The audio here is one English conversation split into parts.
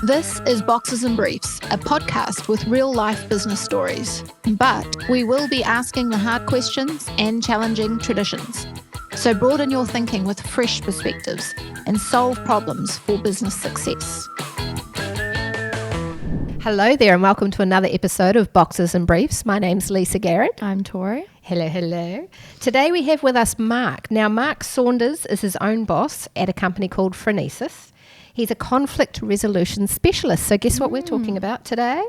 This is Boxes and Briefs, a podcast with real-life business stories. But we will be asking the hard questions and challenging traditions. So broaden your thinking with fresh perspectives and solve problems for business success. Hello there and welcome to another episode of Boxes and Briefs. My name's Lisa Garrett. I'm Tori. Hello. Today we have with us Mark. Now Mark Saunders is his own boss at a company called Phronesis. He's a conflict resolution specialist. So guess what we're talking about today?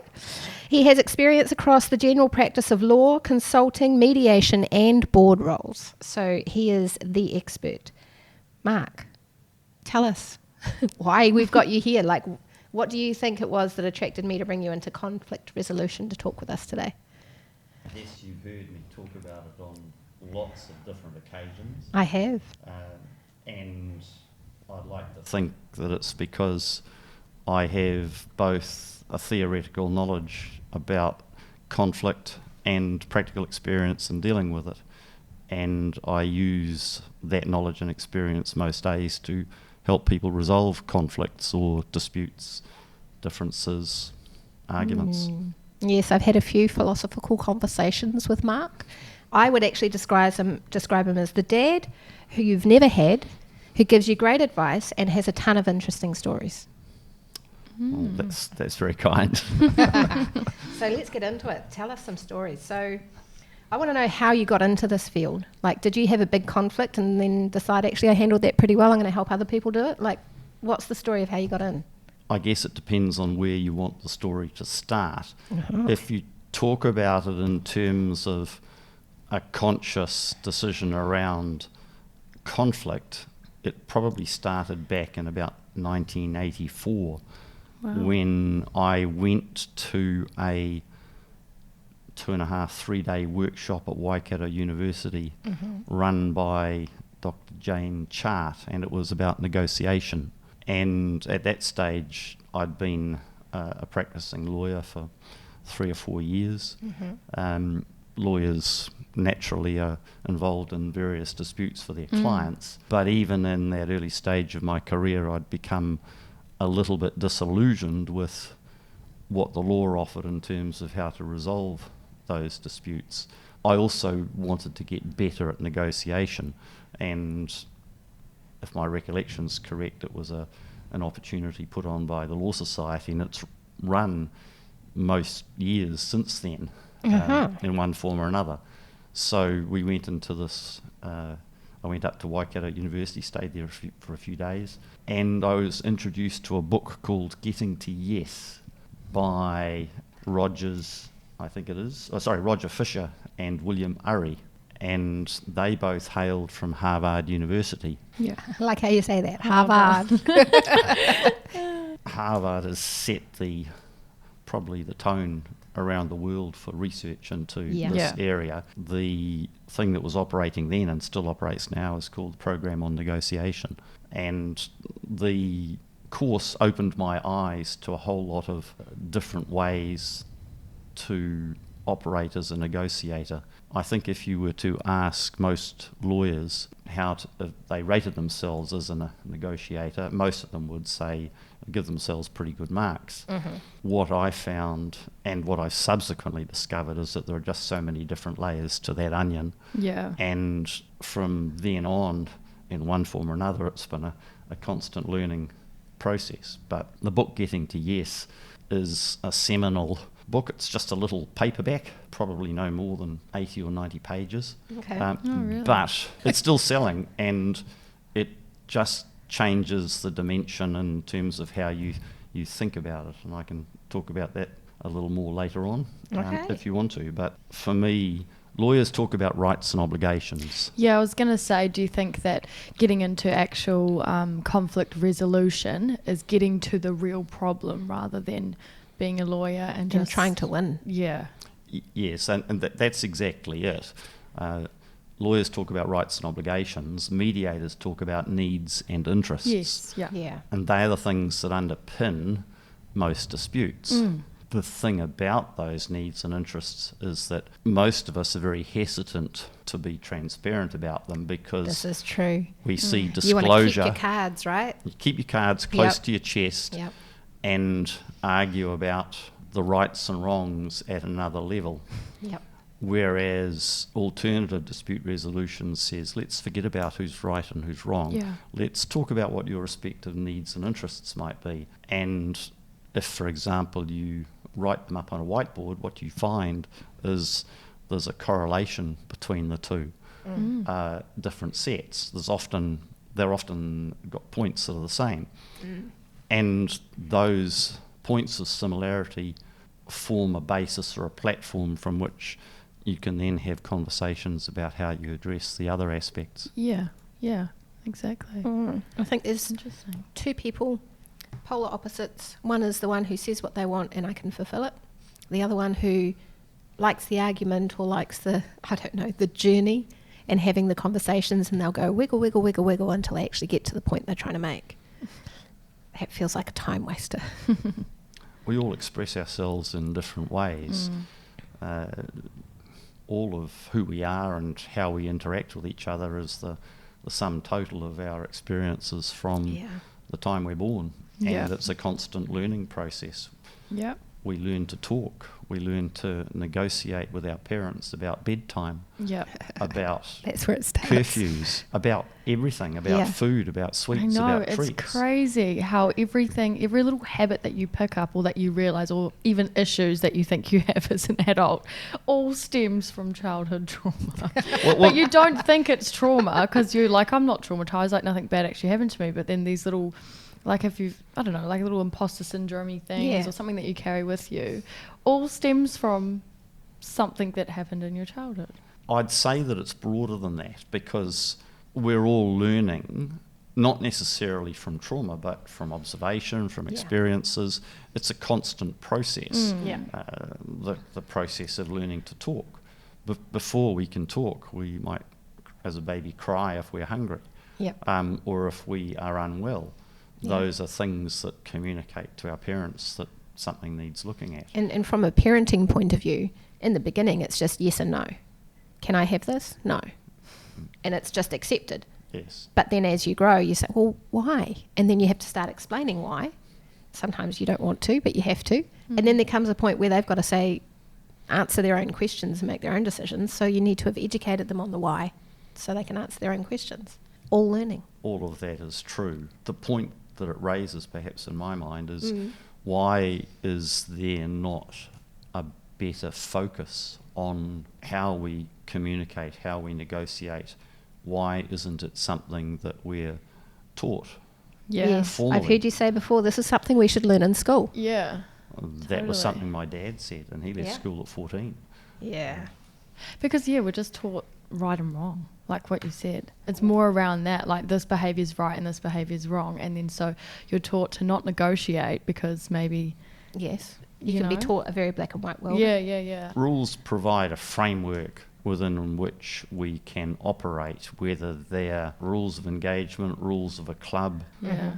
He has experience across the general practice of law, consulting, mediation and board roles. So he is the expert. Mark, tell us why we've got you here. Like, what do you think it was that attracted me to bring you into conflict resolution to talk with us today? Yes, you've heard me talk about it on lots of different occasions. I have. And I'd like to think that it's because I have both a theoretical knowledge about conflict and practical experience in dealing with it. And I use that knowledge and experience most days to help people resolve conflicts or disputes, differences, arguments. Yes, I've had a few philosophical conversations with Mark. I would actually describe him as the dad who you've never had, who gives you great advice and has a ton of interesting stories. Well, that's very kind. So let's get into it. Tell us some stories. So I want to know how you got into this field. Like, did you have a big conflict and then decide, actually, I handled that pretty well, I'm going to help other people do it? Like, what's the story of how you got in? I guess it depends on where you want the story to start. If you talk about it in terms of a conscious decision around conflict, it probably started back in about 1984 when I went to a 2.5, 3 day workshop at Waikato University run by Dr. Jane Chart, and it was about negotiation. And at that stage, I'd been a practicing lawyer for 3 or 4 years. Lawyers naturally are involved in various disputes for their clients, but even in that early stage of my career, I'd become a little bit disillusioned with what the law offered in terms of how to resolve those disputes. I also wanted to get better at negotiation, and if my recollection's correct, it was an opportunity put on by the Law Society, and it's run most years since then in one form or another. So we went into this, I went up to Waikato University, stayed there for a few days, and I was introduced to a book called Getting to Yes by Roger Fisher and William Urry. And they both hailed from Harvard University. Yeah, I like how you say that, Harvard. Harvard has set probably the tone around the world for research into this area. The thing that was operating then and still operates now is called the Program on Negotiation. And the course opened my eyes to a whole lot of different ways to operate as a negotiator. I think if you were to ask most lawyers if they rated themselves as a negotiator, most of them would give themselves pretty good marks. What I found and what I subsequently discovered is that there are just so many different layers to that onion. Yeah. And from then on, in one form or another, it's been a constant learning process. But the book Getting to Yes is a seminal book. It's just a little paperback, probably no more than 80 or 90 pages. Okay. Really? But it's still selling, and it just changes the dimension in terms of how you think about it. And I can talk about that a little more later on if you want to. But for me, lawyers talk about rights and obligations. Yeah, I was going to say, do you think that getting into actual conflict resolution is getting to the real problem rather than being a lawyer and just trying to win? Yeah. Yes, and that's exactly it. Lawyers talk about rights and obligations. Mediators talk about needs and interests. Yes, yeah. And they are the things that underpin most disputes. The thing about those needs and interests is that most of us are very hesitant to be transparent about them because this is true. We see disclosure. You want to keep your cards, right? You keep your cards close to your chest. Yep. and argue about the rights and wrongs at another level. Yep. Whereas alternative dispute resolution says, let's forget about who's right and who's wrong. Yeah. Let's talk about what your respective needs and interests might be. And if, for example, you write them up on a whiteboard, what you find is there's a correlation between the two different sets. They're often got points that are the same. And those points of similarity form a basis or a platform from which you can then have conversations about how you address the other aspects. Yeah, exactly. I think there's Interesting. two people, polar opposites. One is the one who says what they want and I can fulfill it. The other one who likes the argument or likes the journey and having the conversations, and they'll go wiggle, wiggle, wiggle, wiggle until they actually get to the point they're trying to make. That feels like a time waster. We all express ourselves in different ways. All of who we are and how we interact with each other is the sum total of our experiences from the time we're born. And it's a constant learning process. Yep. We learn to talk. We learn to negotiate with our parents about bedtime, Yep. about That's where it starts. curfews, about everything, about food, about I sweets, know, about it's treats. crazy how every little habit that you pick up or that you realise, or even issues that you think you have as an adult, all stems from childhood trauma. But you don't think it's trauma because you're like, I'm not traumatised, like nothing bad actually happened to me. But then these little, like if you've, I don't know, like little imposter syndrome things or something that you carry with you, all stems from something that happened in your childhood. I'd say that it's broader than that because we're all learning, not necessarily from trauma, but from observation, from experiences. It's a constant process, the process of learning to talk. Before we can talk, we might, as a baby, cry if we're hungry, or if we are unwell. Those are things that communicate to our parents that something needs looking at. And from a parenting point of view, in the beginning, it's just yes and no. Can I have this? No. And it's just accepted. Yes. But then as you grow, you say, well, why? And then you have to start explaining why. Sometimes you don't want to, but you have to. And then there comes a point where they've got to answer their own questions and make their own decisions. So you need to have educated them on the why so they can answer their own questions. All learning. All of that is true. The point that it raises, perhaps in my mind, is why is there not a better focus on how we communicate, how we negotiate? Why isn't it something that we're taught? Yes, formally? I've heard you say before, this is something we should learn in school. Yeah. That was something my dad said, and he left school at 14. Yeah. Because, we're just taught right and wrong, like what you said. It's more around that, like this behaviour is right and this behaviour is wrong. And then so you're taught to not negotiate because maybe... Yes. You can be taught a very black and white world. Yeah. Rules provide a framework within which we can operate, whether they're rules of engagement, rules of a club,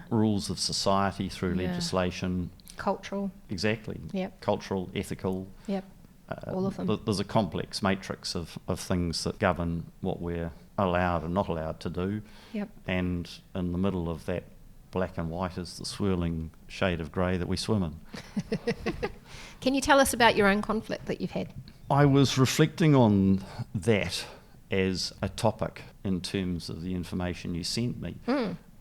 rules of society through legislation. Cultural. Exactly. Yep. Cultural, ethical. Yep. All of them. There's a complex matrix of things that govern what we're allowed and not allowed to do. Yep. And in the middle of that black and white is the swirling shade of grey that we swim in. Can you tell us about your own conflict that you've had? I was reflecting on that as a topic in terms of the information you sent me.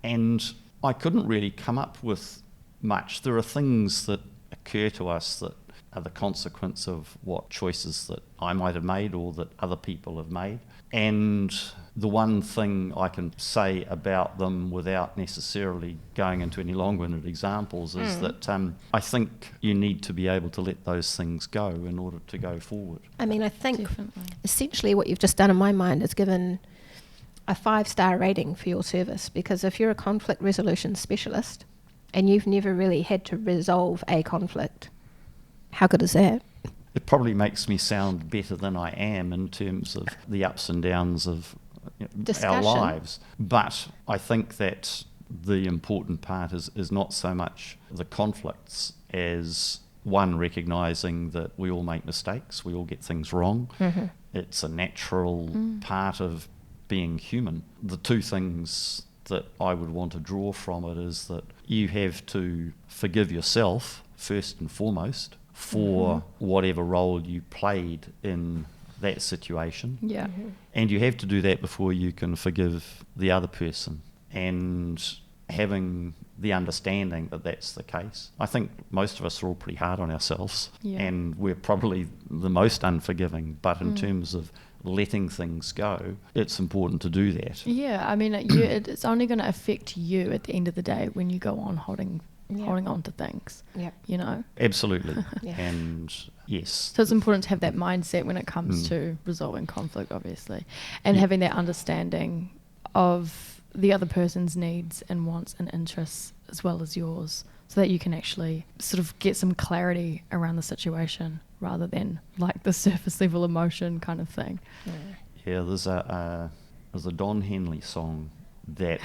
And I couldn't really come up with much. There are things that occur to us that are the consequence of what choices that I might have made or that other people have made. And the one thing I can say about them without necessarily going into any long-winded examples is that I think you need to be able to let those things go in order to go forward. I mean, I think Definitely. essentially what you've just done in my mind is given a 5-star rating for your service, because if you're a conflict resolution specialist and you've never really had to resolve a conflict, how good is that? It probably makes me sound better than I am in terms of the ups and downs of our lives. But I think that the important part is not so much the conflicts as one, recognising that we all make mistakes, we all get things wrong. It's a natural part of being human. The two things that I would want to draw from it is that you have to forgive yourself first and foremost for whatever role you played in that situation. Yeah. And you have to do that before you can forgive the other person. And having the understanding that that's the case. I think most of us are all pretty hard on ourselves, and we're probably the most unforgiving, but in terms of letting things go, it's important to do that. Yeah, I mean, it's only going to affect you at the end of the day when you go on holding on to things, you know? Absolutely. And yes. So it's important to have that mindset when it comes to resolving conflict, obviously, and having that understanding of the other person's needs and wants and interests as well as yours, so that you can actually sort of get some clarity around the situation rather than like the surface level emotion kind of thing. Yeah, there's a Don Henley song that...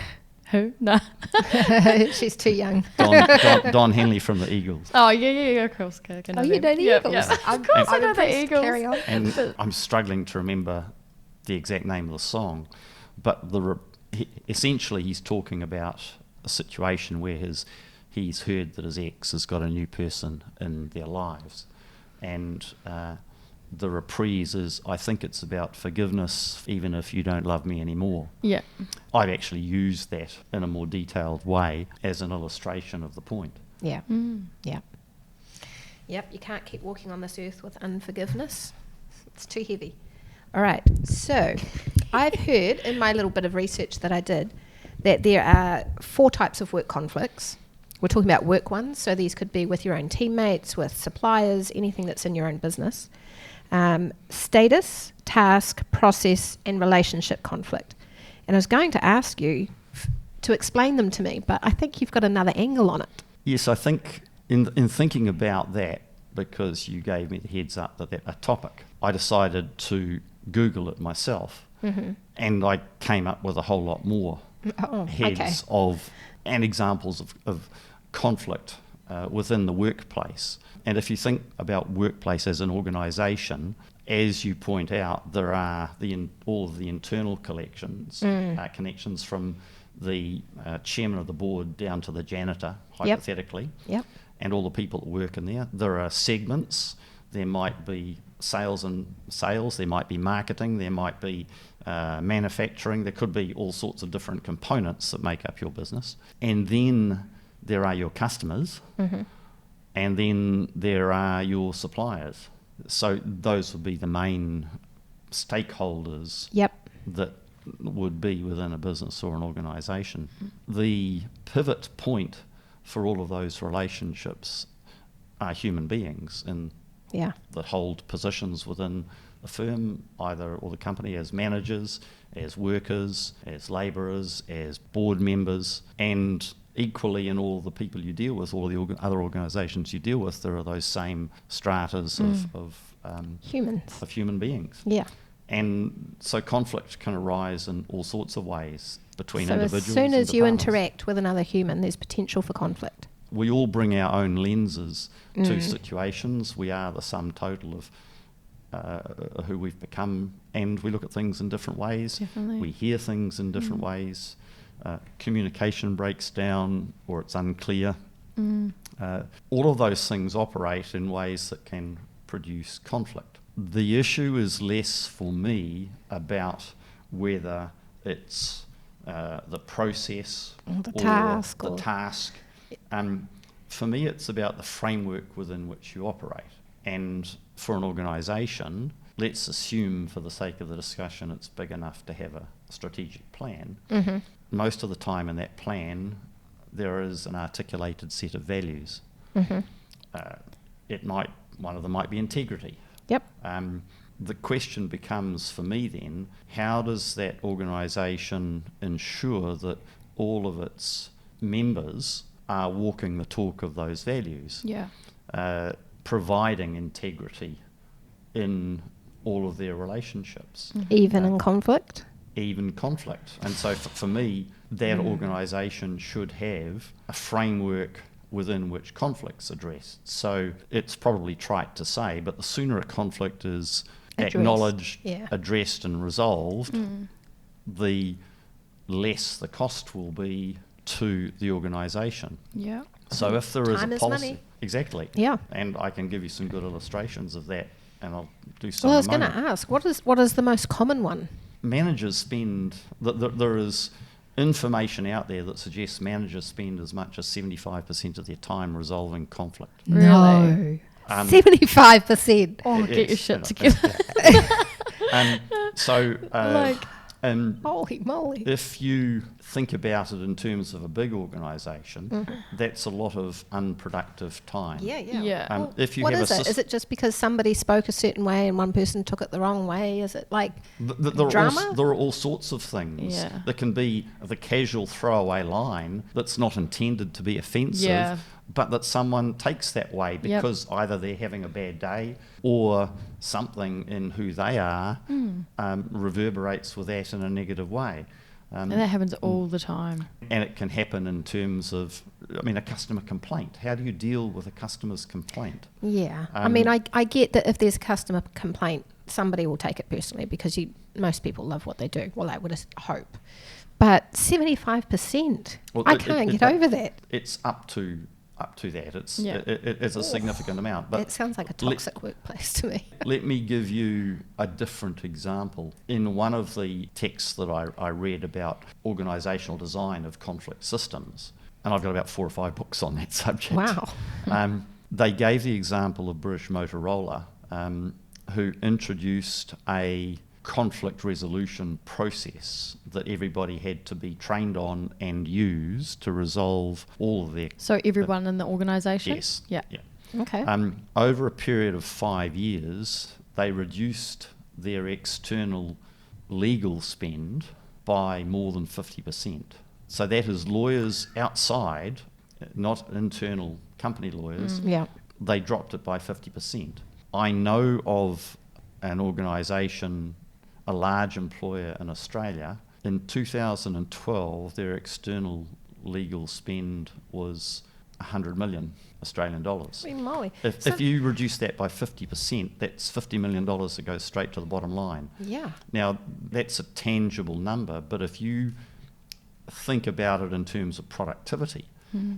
Who? No. She's too young. Don Henley from the Eagles. Oh, yeah, of course. Okay, Oh, you know the Eagles? Yeah. Of course I know the Eagles. Carry on. And I'm struggling to remember the exact name of the song, but essentially he's talking about a situation where he's heard that his ex has got a new person in their lives, and the reprise is, I think it's about forgiveness even if you don't love me anymore. Yeah. I've actually used that in a more detailed way as an illustration of the point. Yeah. Yeah. Yep, you can't keep walking on this earth with unforgiveness. It's too heavy. All right, so I've heard in my little bit of research that I did that there are 4 types of work conflicts. We're talking about work ones, so these could be with your own teammates, with suppliers, anything that's in your own business. Status, task, process, and relationship conflict. And I was going to ask you to explain them to me, but I think you've got another angle on it. Yes, I think in thinking about that, because you gave me the heads up that a topic, I decided to Google it myself, and I came up with a whole lot more heads of and examples of conflict within the workplace. And if you think about workplace as an organisation, as you point out, there are all of the internal connections from the chairman of the board down to the janitor, hypothetically, and all the people that work in there. There are segments. There might be sales, there might be marketing, there might be manufacturing, there could be all sorts of different components that make up your business. And then there are your customers, and then there are your suppliers. So those would be the main stakeholders that would be within a business or an organisation. The pivot point for all of those relationships are human beings that hold positions within the firm, either or the company, as managers, as workers, as labourers, as board members, and equally in all the people you deal with, all the other organisations you deal with, there are those same stratas of human beings. Yeah. And so conflict can arise in all sorts of ways between individuals. As soon as you departments. interact with another human, there's potential for conflict. We all bring our own lenses to situations. We are the sum total of who we've become, and we look at things in different ways. Definitely. We hear things in different ways. Communication breaks down, or it's unclear. All of those things operate in ways that can produce conflict. The issue is less for me about whether it's the process or the task. For me, it's about the framework within which you operate. And for an organisation, let's assume for the sake of the discussion it's big enough to have a strategic plan. Most of the time in that plan, there is an articulated set of values. One of them might be integrity. The question becomes for me then, how does that organisation ensure that all of its members are walking the talk of those values? Providing integrity in all of their relationships. Even in conflict? Even conflict. And so for me, that organisation should have a framework within which conflict's addressed. So it's probably trite to say, but the sooner a conflict is acknowledged, addressed and resolved, the less the cost will be to the organisation. Yeah. So if there is Time a is policy, money. exactly, Yeah. and I can give you some good illustrations of that, and I'll do so. Well, I in was a going to moment. ask, what is the most common one? Managers spend. There is information out there that suggests managers spend as much as 75% of their time resolving conflict. Really? No. Um, 75%. Oh, get your It's, shit you know, together. So, Like- Holy moly. if you think about it in terms of a big organisation, that's a lot of unproductive time. Yeah, yeah. Yeah. Well, If you what have is a it? Is it just because somebody spoke a certain way and one person took it the wrong way? Is it like drama? There are all sorts of things. Yeah. There can be the casual throwaway line that's not intended to be offensive, Yeah. but that someone takes that way Yep. because either they're having a bad day or something in who they are reverberates with that in a negative way. And that happens all the time. And it can happen in terms of, a customer complaint. How do you deal with a customer's complaint? Yeah. I mean, I get that if there's a customer complaint, somebody will take it personally because most people love what they do. Well, I would hope. But 75%, Well, I can't get over that. It's up to that. It's Yeah. it's a significant amount. But It sounds like a toxic workplace to me. let me give you a different example. In one of the texts that I read about organisational design of conflict systems, and I've got about 4 or 5 books on that subject. Wow. They gave the example of British Motorola, who introduced a conflict resolution process that everybody had to be trained on and use to resolve all of their... So everyone in the organisation? Yes. Yeah. Okay. Over a period of 5 years, they reduced their external legal spend by more than 50%. So that is lawyers outside, not internal company lawyers. Yeah. They dropped it by 50%. I know of an organisation, a large employer in Australia. In 2012, their external legal spend was 100 million Australian dollars. Holy moly. If you reduce that by 50%, that's $50 million that goes straight to the bottom line. Yeah. Now, that's a tangible number, but if you think about it in terms of productivity,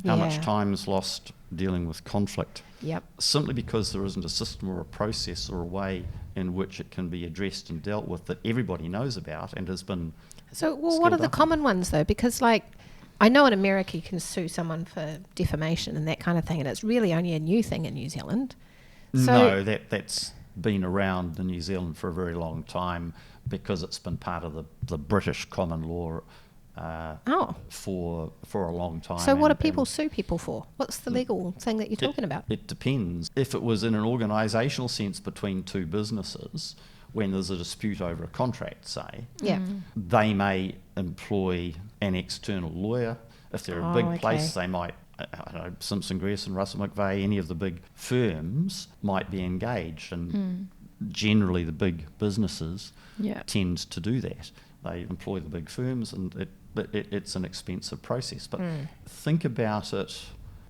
how much Yeah. time is lost dealing with conflict, Yep. simply because there isn't a system or a process or a way in which it can be addressed and dealt with that everybody knows about and has been... So, what are skilled the up in. common ones though? Because I know in America you can sue someone for defamation and that kind of thing, and it's really only a new thing in New Zealand. So, No, that's been around in New Zealand for a very long time because it's been part of the British common law for a long time. So what do and- people and sue people for? What's the legal thing that you're talking about? It depends. If it was in an organisational sense between two businesses, when there's a dispute over a contract, say, Yeah. they may employ an external lawyer. If they're a big okay. place, they might, I don't know, Simpson Grierson, Russell McVeigh, any of the big firms might be engaged. And generally the big businesses Yeah. tend to do that. They employ the big firms, and it's an expensive process. But think about it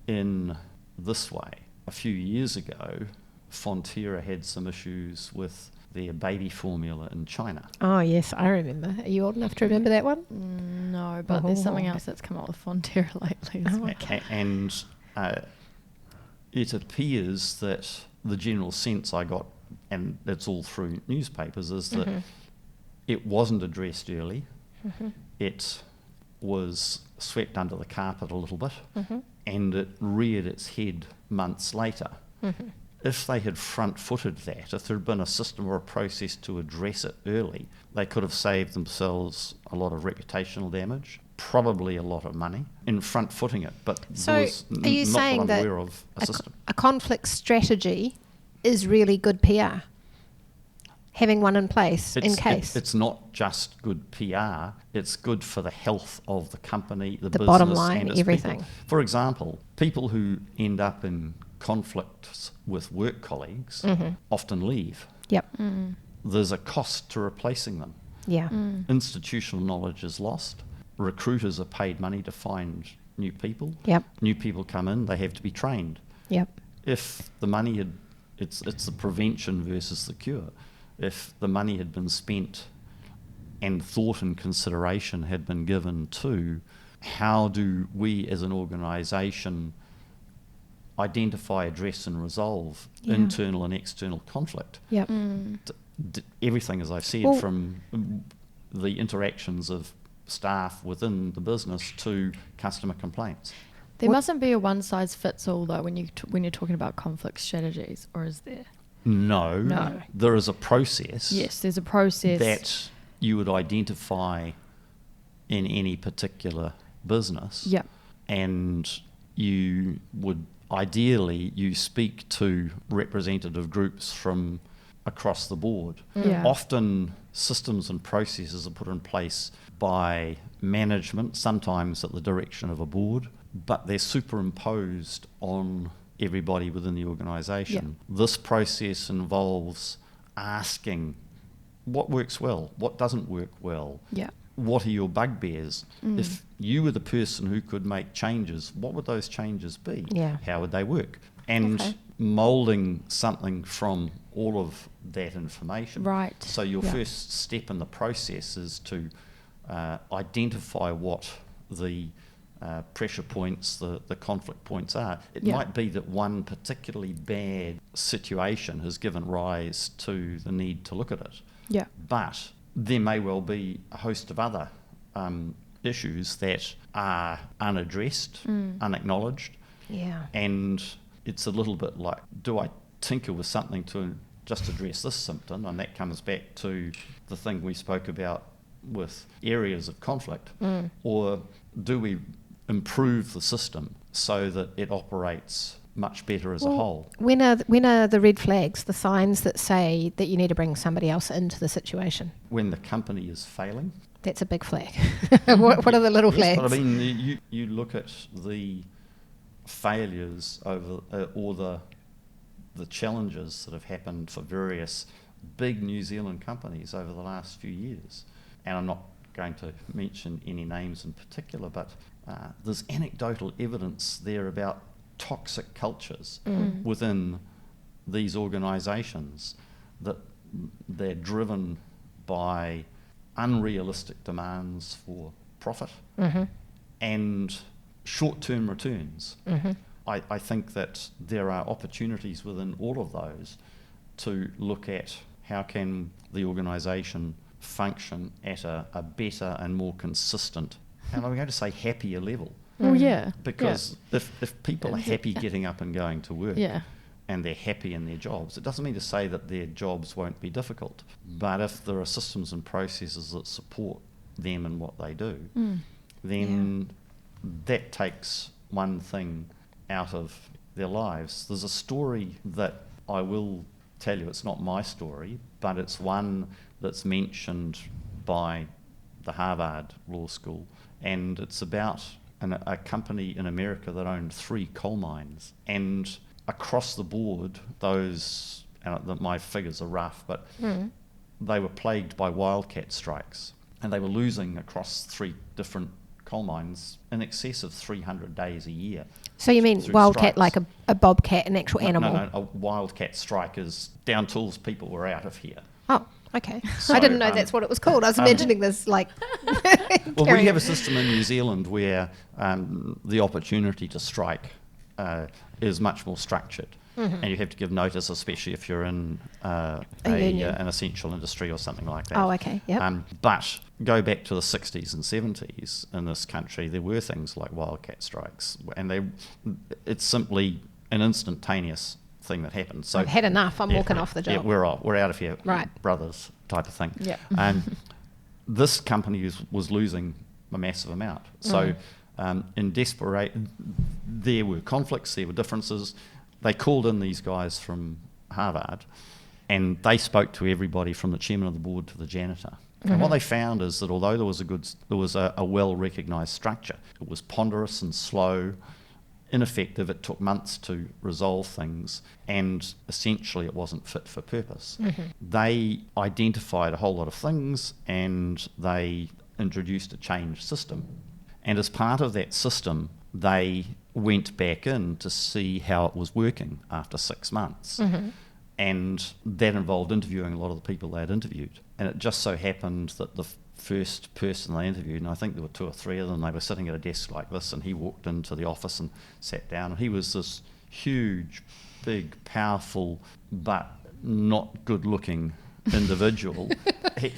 in this way. A few years ago, Fonterra had some issues with their baby formula in China. Oh yes, I remember. Are you old enough to remember that one? No, but there's something else that's come up with Fonterra lately as well. And it appears that the general sense I got, and it's all through newspapers, is that it wasn't addressed early. It was swept under the carpet a little bit, and it reared its head months later. If they had front-footed that, if there had been a system or a process to address it early, they could have saved themselves a lot of reputational damage, probably a lot of money, in front-footing it. But So there was are you not saying that that I'm aware of a system. a conflict strategy is really good PR? Having one in place in case? It's not just good PR, it's good for the health of the company, the business, bottom line, and its everything. people. For example, people who end up in conflicts with work colleagues often leave. Yep. There's a cost to replacing them. Yeah. Institutional knowledge is lost. Recruiters are paid money to find new people. Yep. New people come in, they have to be trained. Yep. If the money it's the prevention versus the cure. If the money had been spent and thought and consideration had been given to how do we as an organisation identify, address and resolve internal and external conflict? Yep. Everything, as I've said, from the interactions of staff within the business to customer complaints. There mustn't be a one-size-fits-all, though, when you're talking about conflict strategies, or is there? No. There is a process. Yes, there's a process. That you would identify in any particular business. Yep. And you would, ideally, you speak to representative groups from across the board. Yeah. Often systems and processes are put in place by management, sometimes at the direction of a board, but they're superimposed on everybody within the organisation. Yeah. This process involves asking what works well, what doesn't work well, Yeah. what are your bugbears? If you were the person who could make changes, what would those changes be? Yeah. How would they work? And moulding something from all of that information. Right. So your first step in the process is to identify what the pressure points, the conflict points are. It might be that one particularly bad situation has given rise to the need to look at it. Yeah. But there may well be a host of other issues that are unaddressed, unacknowledged. Yeah. And it's a little bit like, do I tinker with something to just address this symptom? And that comes back to the thing we spoke about with areas of conflict. Or do we improve the system so that it operates much better as a whole? When are the red flags, the signs that say that you need to bring somebody else into the situation? When the company is failing. That's a big flag. What are the little flags? But I mean, you look at the failures over or the challenges that have happened for various big New Zealand companies over the last few years. And I'm not going to mention any names in particular, but there's anecdotal evidence there about toxic cultures within these organisations, that they're driven by unrealistic demands for profit and short-term returns. I think that there are opportunities within all of those to look at how can the organisation function at a better and more consistent, and I'm going to say happier level. Well, yeah. Because if people are happy getting up and going to work, Yeah. and they're happy in their jobs, it doesn't mean to say that their jobs won't be difficult. But if there are systems and processes that support them in what they do, then that takes one thing out of their lives. There's a story that I will tell you, it's not my story, but it's one that's mentioned by the Harvard Law School, and it's about a company in America that owned 3 coal mines, and across the board, those, my figures are rough, but they were plagued by wildcat strikes, and they were losing across 3 different coal mines in excess of 300 days a year. So you mean wildcat strikes. like a bobcat, an actual animal? No, a wildcat strike is down tools, people were out of here. Oh, okay. So, I didn't know that's what it was called. I was imagining this like... Well, we have a system in New Zealand where the opportunity to strike is much more structured. And you have to give notice, especially if you're in an essential industry or something like that. Oh, okay, yep. But go back to the 60s and 70s in this country, there were things like wildcat strikes, and it's simply an instantaneous thing that happened. So I've had enough. I'm walking off the job. Yeah, we're out of here, right, brothers, type of thing. Yeah. And this company was losing a massive amount. So in desperation, there were conflicts, there were differences. They called in these guys from Harvard, and they spoke to everybody from the chairman of the board to the janitor. And what they found is that although there was a well-recognised structure, it was ponderous and slow, ineffective. It took months to resolve things, and essentially it wasn't fit for purpose. They identified a whole lot of things, and they introduced a changed system. And as part of that system, they went back in to see how it was working after 6 months. And that involved interviewing a lot of the people they had interviewed. And it just so happened that the first person they interviewed, and I think there were 2 or 3 of them, they were sitting at a desk like this, and he walked into the office and sat down, and he was this huge, big, powerful, but not good-looking individual. He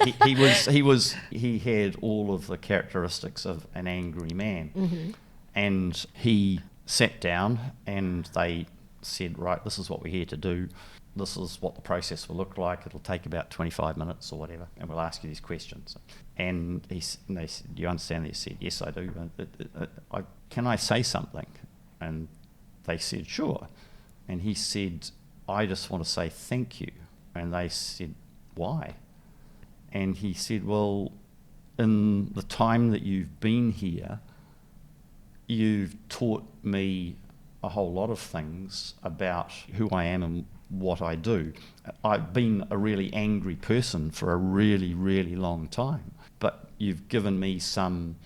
had all of the characteristics of an angry man. Mm-hmm. And he sat down and they said, right, this is what we're here to do. This is what the process will look like. It'll take about 25 minutes or whatever, and we'll ask you these questions. And they said, do you understand that? He said, yes, I do. Can I say something? And they said, sure. And he said, I just want to say thank you. And they said, why? And he said, well, in the time that you've been here, you've taught me a whole lot of things about who I am and what I do. I've been a really angry person for a really, really long time, but you've given me some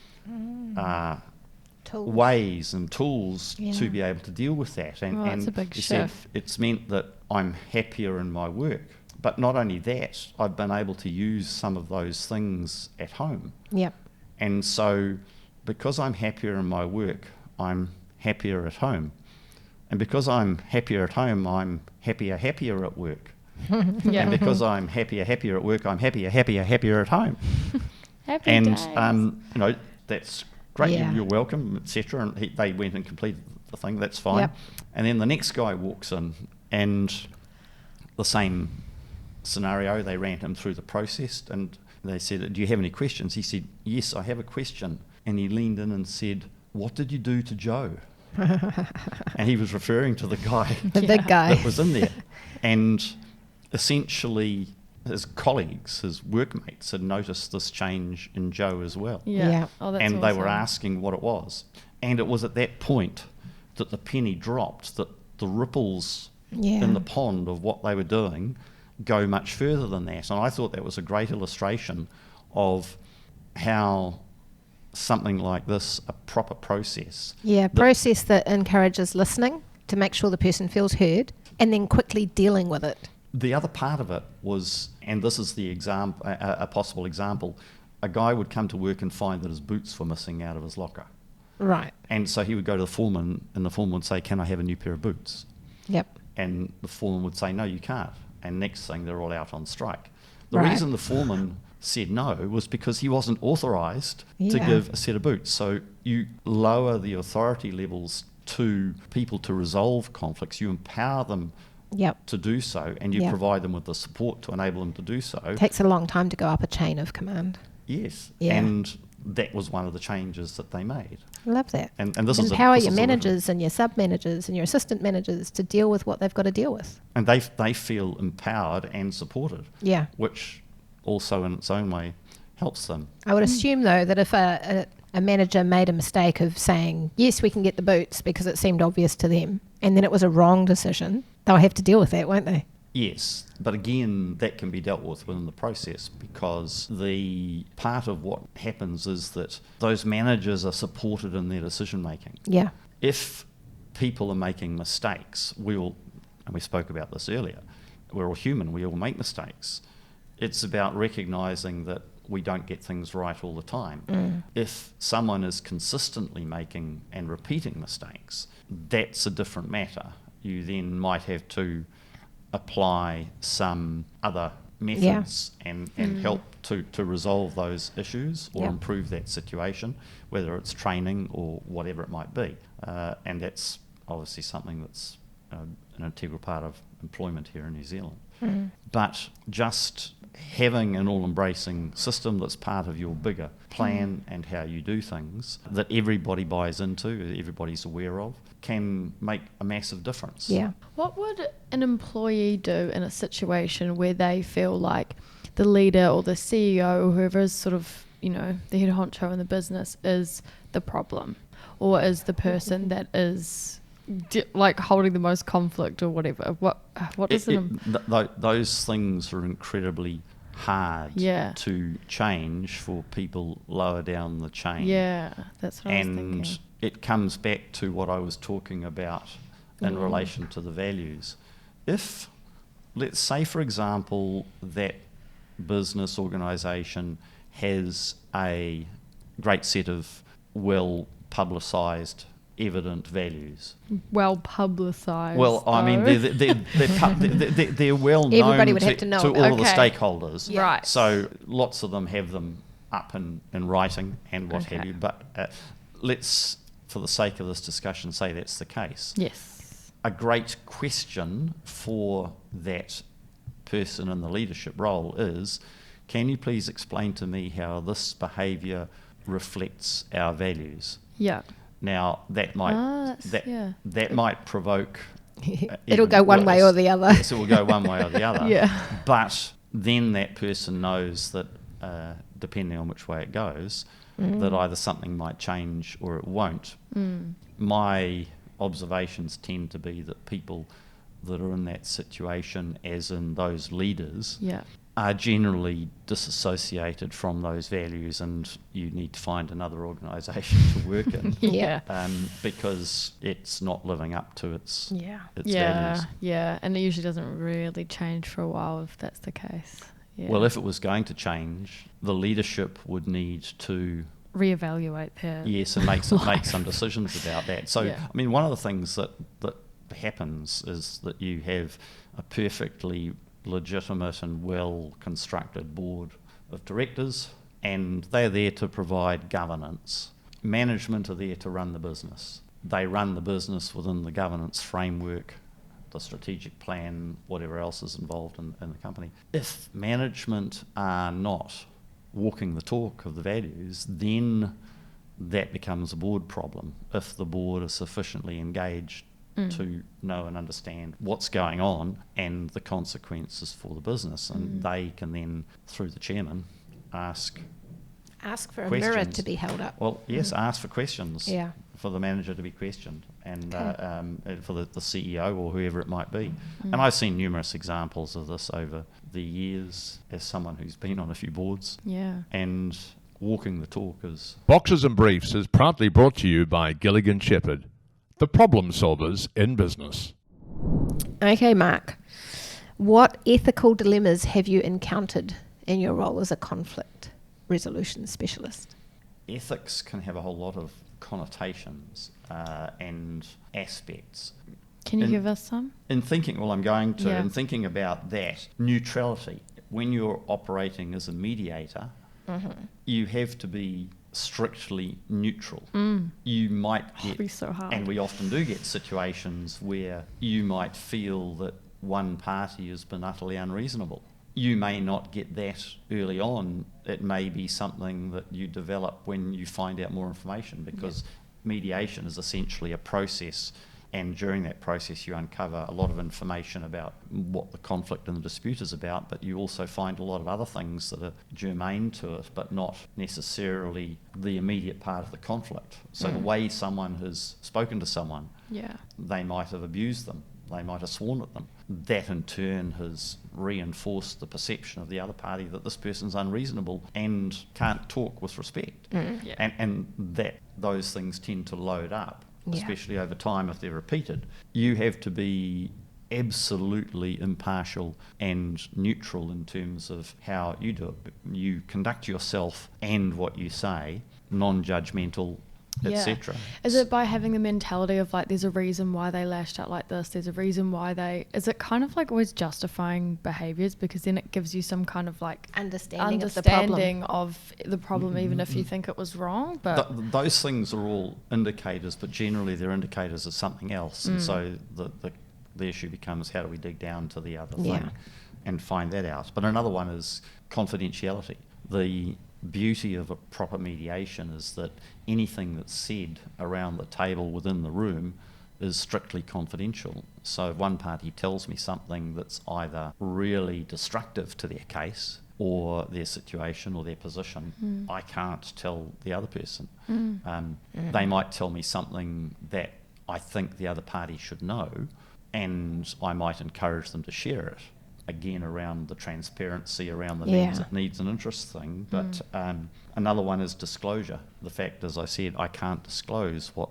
ways and tools to be able to deal with that. And that's a big he shift. said, it's meant that I'm happier in my work. But not only that, I've been able to use some of those things at home. Yep. And so because I'm happier in my work, I'm happier at home. And because I'm happier at home, I'm happier at work. Yeah. And because I'm happier at work, I'm happier at home. Happy And, days. that's great, Yeah. you're welcome, etc. And they went and completed the thing, that's fine. Yep. And then the next guy walks in, and the same scenario, they ran him through the process, and they said, do you have any questions? He said, yes, I have a question. And he leaned in and said, what did you do to Joe? And he was referring to the guy The big guy. that was in there. And essentially his colleagues, his workmates, had noticed this change in Joe as well. Yeah. Oh, that's And they were awesome. asking what it was. And it was at that point that the penny dropped, that the ripples in the pond of what they were doing go much further than that. And I thought that was a great illustration of how something like this, a proper process. Yeah, process that encourages listening to make sure the person feels heard, and then quickly dealing with it. The other part of it was, and this is the example, a possible example, a guy would come to work and find that his boots were missing out of his locker. Right. And so he would go to the foreman, and the foreman would say, can I have a new pair of boots? Yep. And the foreman would say, no, you can't. And next thing, they're all out on strike. The Right. reason the foreman said no was because he wasn't authorised to Yeah. give a set of boots. So you lower the authority levels to people to resolve conflicts. You empower them Yep. to do so, and you Yep. provide them with the support to enable them to do so. Takes a long time to go up a chain of command. Yes. Yeah. And that was one of the changes that they made. Love that. And this is Empower this your is a managers and your sub-managers and your assistant managers to deal with what they've got to deal with. and they feel empowered and supported, Yeah. which also in its own way helps them. I would assume, though, that if a manager made a mistake of saying, yes, we can get the boots because it seemed obvious to them, and then it was a wrong decision, they'll have to deal with that, won't they? Yes, but again, that can be dealt with within the process, because the part of what happens is that those managers are supported in their decision making. Yeah. If people are making mistakes, and we spoke about this earlier, we're all human, we all make mistakes. It's about recognising that we don't get things right all the time. If someone is consistently making and repeating mistakes, that's a different matter. You then might have to apply some other methods and help to resolve those issues or improve that situation, whether it's training or whatever it might be. And that's obviously something that's an integral part of employment here in New Zealand. But just having an all-embracing system that's part of your bigger plan and how you do things, that everybody buys into, everybody's aware of, can make a massive difference. Yeah. What would an employee do in a situation where they feel like the leader or the CEO or whoever is sort of, the head honcho in the business is the problem, or is the person that is holding the most conflict or whatever? What does those things are incredibly hard Yeah. to change for people lower down the chain. Yeah, that's what I was And thinking. it comes back to what I was talking about in relation to the values. If, let's say, for example, that business organisation has a great set of well-publicised, evident values. Well publicised. Well, I mean, they're well known Everybody would have to know to about all the Okay. stakeholders. Yeah. Right. So lots of them have them up in writing and what have you. But let's, for the sake of this discussion, say that's the case. Yes. A great question for that person in the leadership role is, can you please explain to me how this behaviour reflects our values? Yeah. Now that might that might provoke. It'll go one way or the other. Yes, it will go one way or the other. Yeah. But then that person knows that, depending on which way it goes, that either something might change or it won't. My observations tend to be that people that are in that situation, as in those leaders, are generally disassociated from those values, and you need to find another organisation to work in. Because it's not living up to its values. Yeah, and it usually doesn't really change for a while if that's the case. Yeah. Well, if it was going to change, the leadership would need to reevaluate their and make some decisions about that. So, Yeah. I mean, one of the things that happens is that you have a perfectly legitimate and well constructed board of directors, and they're there to provide governance. Management are there to run the business. They run the business within the governance framework, the strategic plan, whatever else is involved in the company. If management are not walking the talk of the values, then that becomes a board problem. If the board is sufficiently engaged to know and understand what's going on and the consequences for the business, and they can then, through the chairman, ask for a questions. mirror to be held up. Well, yes, ask for questions. Yeah. For the manager to be questioned, and for the CEO or whoever it might be. And I've seen numerous examples of this over the years as someone who's been on a few boards. Yeah. And walking the talk is... Boxes and Briefs is proudly brought to you by Gilligan Shepherd, the problem solvers in business. Okay, Mark. What ethical dilemmas have you encountered in your role as a conflict resolution specialist? Ethics can have a whole lot of connotations and aspects. Can you give us some? In thinking, well, I'm going to, Yeah. in thinking about that, neutrality. When you're operating as a mediator, you have to be strictly neutral. You might get, Be so hard. and we often do get situations where you might feel that one party has been utterly unreasonable. You may not get that early on. It may be something that you develop when you find out more information, because mediation is essentially a process, and during that process you uncover a lot of information about what the conflict and the dispute is about, but you also find a lot of other things that are germane to it, but not necessarily the immediate part of the conflict. So the way someone has spoken to someone, they might have abused them, they might have sworn at them. That in turn has reinforced the perception of the other party that this person's unreasonable and can't talk with respect. And that those things tend to load up, especially over time if they're repeated. You have to be absolutely impartial and neutral in terms of how you do it. You conduct yourself and what you say, non-judgmental, etc. Is it by having the mentality of like, there's a reason why they lashed out like this, there's a reason why is it kind of like always justifying behaviours, because then it gives you some kind of like Understanding of the problem. of the problem, even if you think it was wrong. But those things are all indicators, but generally they're indicators of something else. And so the issue becomes, how do we dig down to the other thing and find that out? But another one is confidentiality. The beauty of a proper mediation is that anything that's said around the table within the room is strictly confidential. So if one party tells me something that's either really destructive to their case or their situation or their position, I can't tell the other person. They might tell me something that I think the other party should know, and I might encourage them to share it. Again, around the transparency, around the needs and interests thing. But another one is disclosure. The fact, as I said, I can't disclose what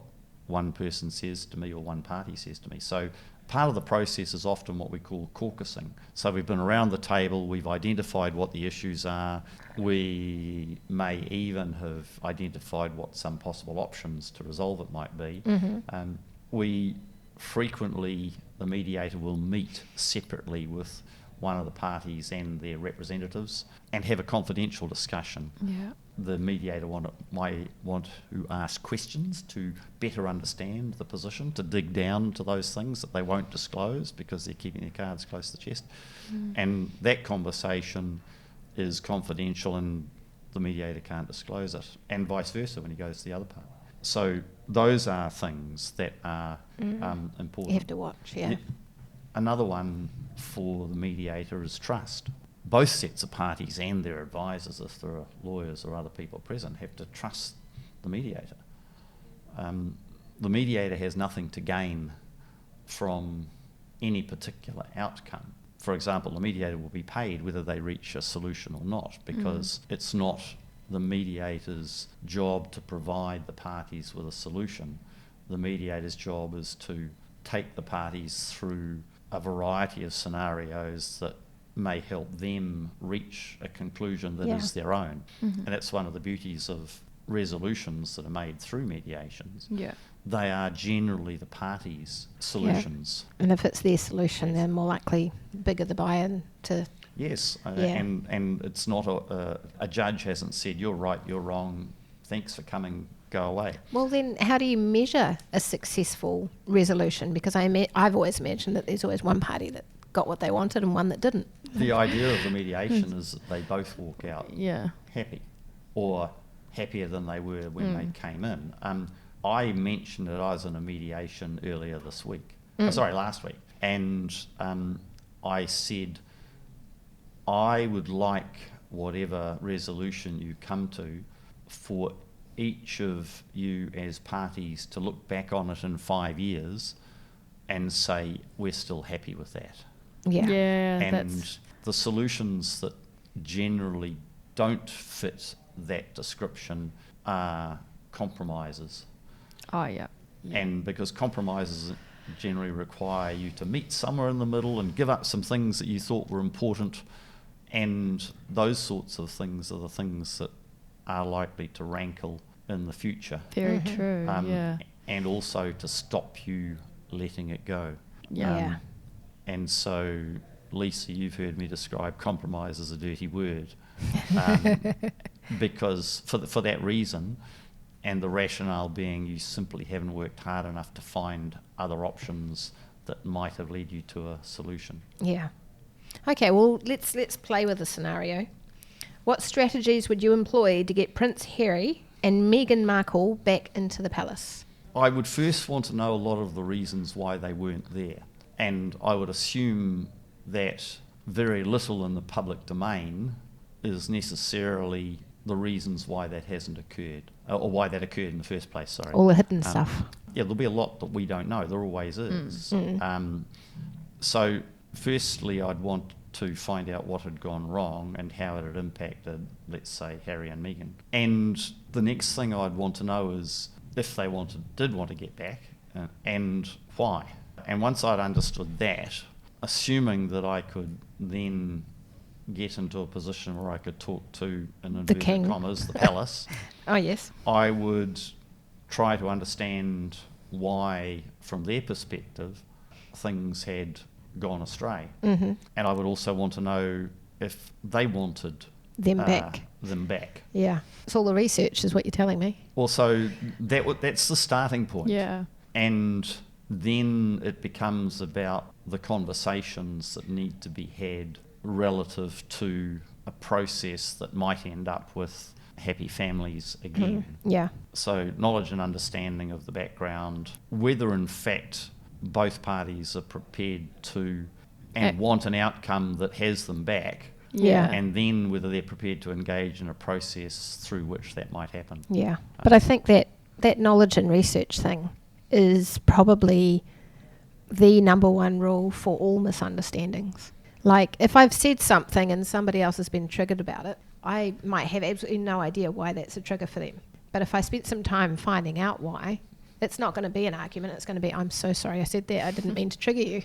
one person says to me or one party says to me. So part of the process is often what we call caucusing. So we've been around the table, we've identified what the issues are, we may even have identified what some possible options to resolve it might be. We frequently, the mediator will meet separately with one of the parties and their representatives and have a confidential discussion. Yeah. The mediator might want to ask questions to better understand the position, to dig down to those things that they won't disclose because they're keeping their cards close to the chest. And that conversation is confidential and the mediator can't disclose it, and vice versa when he goes to the other part. So those are things that are important. You have to watch, yeah. Another one for the mediator is trust. Both sets of parties and their advisors, if there are lawyers or other people present, have to trust the mediator. The mediator has nothing to gain from any particular outcome. For example, the mediator will be paid whether they reach a solution or not, because it's not the mediator's job to provide the parties with a solution. The mediator's job is to take the parties through a variety of scenarios that may help them reach a conclusion that is their own. And that's one of the beauties of resolutions that are made through mediations. Yeah. They are generally the parties' solutions. Yeah. And if it's their solution, they're more likely bigger the buy-in to... Yes, and it's not a judge hasn't said, you're right, you're wrong, thanks for coming, go away. Well, then how do you measure a successful resolution? Because I've always imagined that there's always one party that got what they wanted and one that didn't. The idea of the mediation is that they both walk out happy, or happier than they were when they came in. I mentioned that I was in a mediation earlier this week, last week, and I said I would like whatever resolution you come to for each of you as parties to look back on it in 5 years and say we're still happy with that. And the solutions that generally don't fit that description are compromises. And because compromises generally require you to meet somewhere in the middle and give up some things that you thought were important, and those sorts of things are the things that are likely to rankle in the future. Very true, And also to stop you letting it go. And so, Lisa, you've heard me describe compromise as a dirty word, because for that reason, and the rationale being you simply haven't worked hard enough to find other options that might have led you to a solution. Okay, well, let's play with a scenario. What strategies would you employ to get Prince Harry and Meghan Markle back into the palace? I would first want to know a lot of the reasons why they weren't there. And I would assume that very little in the public domain is necessarily the reasons why that hasn't occurred, or why that occurred in the first place, sorry. All the hidden stuff. Yeah, there'll be a lot that we don't know. There always is. So firstly, I'd want to find out what had gone wrong and how it had impacted, let's say, Harry and Meghan. And the next thing I'd want to know is if they did want to get back, and why. And once I'd understood that, assuming that I could then get into a position where I could talk to, in inverted commas, the palace, I would try to understand why, from their perspective, things had gone astray. And I would also want to know if they wanted them back. Yeah. It's all the research is what you're telling me. Well, so that's the starting point. And then it becomes about the conversations that need to be had relative to a process that might end up with happy families again. So knowledge and understanding of the background, whether in fact both parties are prepared to and want an outcome that has them back, and then whether they're prepared to engage in a process through which that might happen. But I think that knowledge and research thing is probably the number one rule for all misunderstandings. Like, if I've said something and somebody else has been triggered about it, I might have absolutely no idea why that's a trigger for them. But if I spent some time finding out why, It's not going to be an argument. It's going to be, I'm so sorry I said that. I didn't mean to trigger you.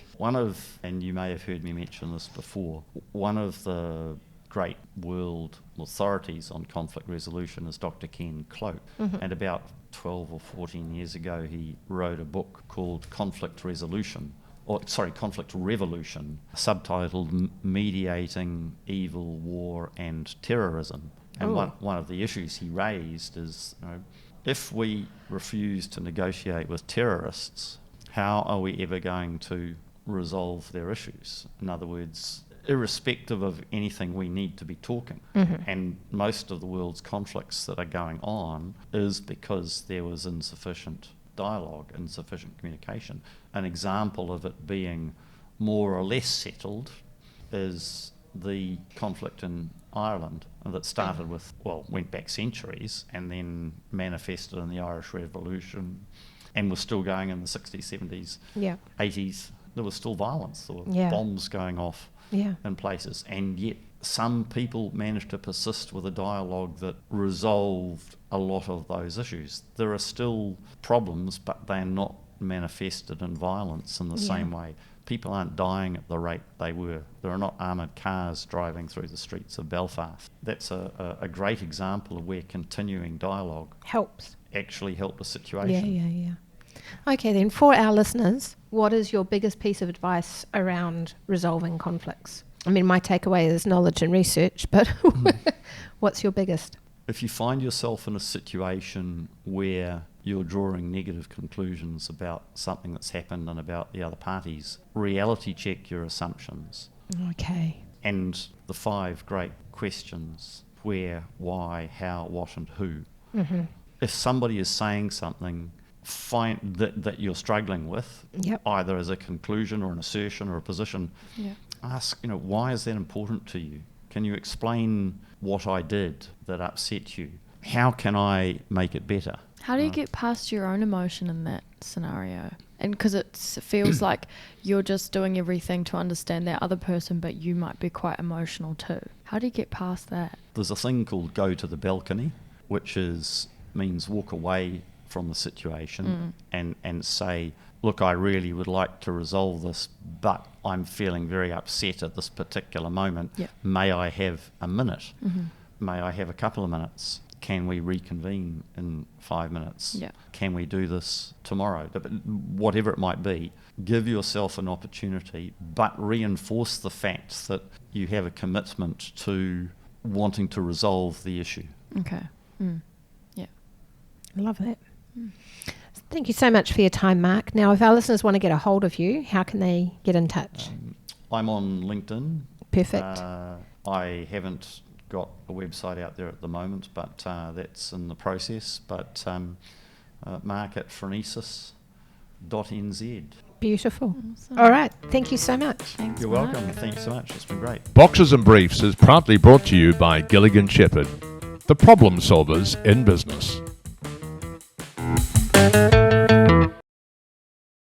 And you may have heard me mention this before, one of the great world authorities on conflict resolution is Dr. Ken Cloak. And about 12 or 14 years ago, he wrote a book called Conflict Revolution, subtitled Mediating Evil, War and Terrorism. And one of the issues he raised is, if we refuse to negotiate with terrorists, how are we ever going to resolve their issues? In other words, irrespective of anything, we need to be talking. And most of the world's conflicts that are going on is because there was insufficient dialogue, insufficient communication. An example of it being more or less settled is the conflict in Ireland that started with, went back centuries and then manifested in the Irish Revolution and was still going in the 60s, 70s, 80s. There was still violence. There were bombs going off in places. And yet some people managed to persist with a dialogue that resolved a lot of those issues. There are still problems, but they're not manifested in violence in the same way. People aren't dying at the rate they were. There are not armoured cars driving through the streets of Belfast. That's a great example of where continuing dialogue actually helped a situation. Okay, then for our listeners, what is your biggest piece of advice around resolving conflicts? I mean, my takeaway is knowledge and research, but what's your biggest? If you find yourself in a situation where you're drawing negative conclusions about something that's happened and about the other parties, reality check your assumptions. Okay. And the 5 great questions: where, why, how, what and who. If somebody is saying something that you're struggling with, either as a conclusion or an assertion or a position, ask, why is that important to you? Can you explain what I did that upset you? How can I make it better? How do you get past your own emotion in that scenario? And because it feels like you're just doing everything to understand that other person, but you might be quite emotional too. How do you get past that? There's a thing called go to the balcony, which means walk away from the situation and say, look, I really would like to resolve this, but I'm feeling very upset at this particular moment. May I have a minute? May I have a couple of minutes? Can we reconvene in 5 minutes? Can we do this tomorrow? Whatever it might be, give yourself an opportunity, but reinforce the fact that you have a commitment to wanting to resolve the issue. Okay. I love that. Thank you so much for your time, Mark. Now, if our listeners want to get a hold of you, how can they get in touch? I'm on LinkedIn. Perfect. I haven't got a website out there at the moment, but that's in the process. But Mark at Phronesis.nz. Beautiful. Awesome. All right. Thank you so much. Thanks, You're Mark. welcome. Thanks so much. It's been great. Boxes and Briefs is proudly brought to you by Gilligan Shepherd, the problem solvers in business.